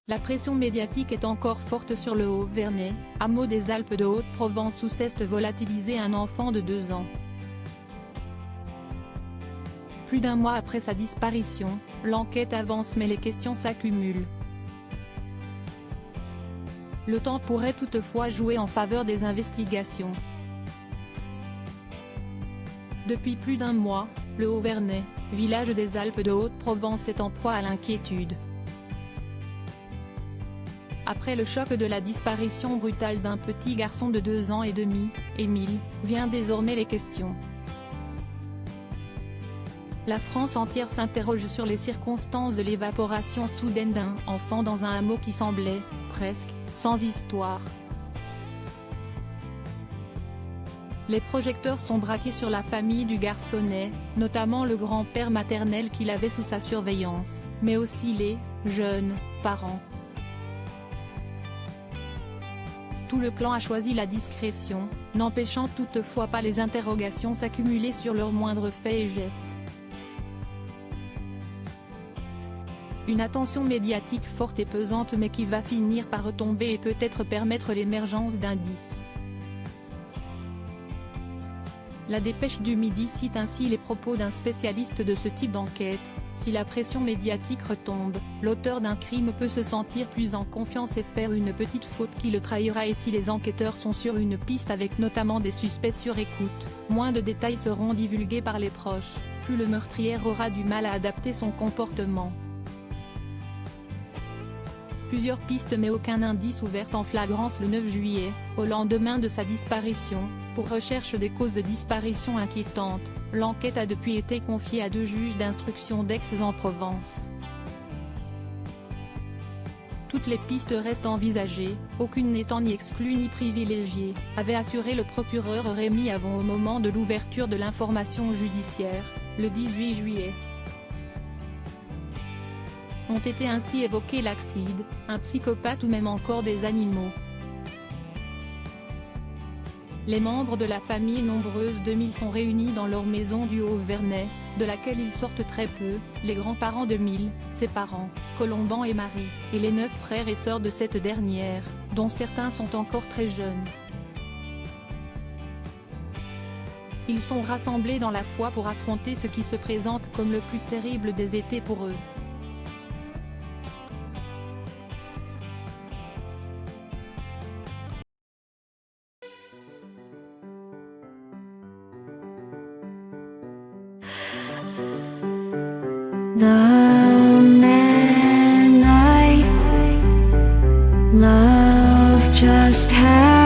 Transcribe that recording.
La pression médiatique est encore forte sur le Haut-Verney, hameau des Alpes de Haute-Provence où cesse de volatiliser un enfant de 2 ans. Plus d'un mois après sa disparition, l'enquête avance mais les questions s'accumulent. Le temps pourrait toutefois jouer en faveur des investigations. Depuis plus d'un mois, le Haut-Verney, village des Alpes de Haute-Provence est en proie à l'inquiétude. Après le choc de la disparition brutale d'un petit garçon de 2 ans et demi, Émile, vient désormais les questions. La France entière s'interroge sur les circonstances de l'évaporation soudaine d'un enfant dans un hameau qui semblait, presque, sans histoire. Les projecteurs sont braqués sur la famille du garçonnet, notamment le grand-père maternel qu'il avait sous sa surveillance, mais aussi les jeunes parents. Tout le clan a choisi la discrétion, n'empêchant toutefois pas les interrogations s'accumuler sur leurs moindres faits et gestes. Une attention médiatique forte et pesante mais qui va finir par retomber et peut-être permettre l'émergence d'indices. La dépêche du Midi cite ainsi les propos d'un spécialiste de ce type d'enquête: si la pression médiatique retombe, l'auteur d'un crime peut se sentir plus en confiance et faire une petite faute qui le trahira, et si les enquêteurs sont sur une piste avec notamment des suspects sur écoute, moins de détails seront divulgués par les proches, plus le meurtrier aura du mal à adapter son comportement. Plusieurs pistes mais aucun indice ouvert en flagrance le 9 juillet, au lendemain de sa disparition. Pour recherche des causes de disparition inquiétantes, l'enquête a depuis été confiée à 2 juges d'instruction d'Aix-en-Provence. Toutes les pistes restent envisagées, aucune n'étant ni exclue ni privilégiée, avait assuré le procureur Rémi Avon au moment de l'ouverture de l'information judiciaire, le 18 juillet. Ont été ainsi évoqués l'acide, un psychopathe ou même encore des animaux. Les membres de la famille nombreuse d'Émile sont réunis dans leur maison du Haut-Verney, de laquelle ils sortent très peu, les grands-parents d'Émile, ses parents, Colomban et Marie, et les 9 frères et sœurs de cette dernière, dont certains sont encore très jeunes. Ils sont rassemblés dans la foi pour affronter ce qui se présente comme le plus terrible des étés pour eux. The man I love just had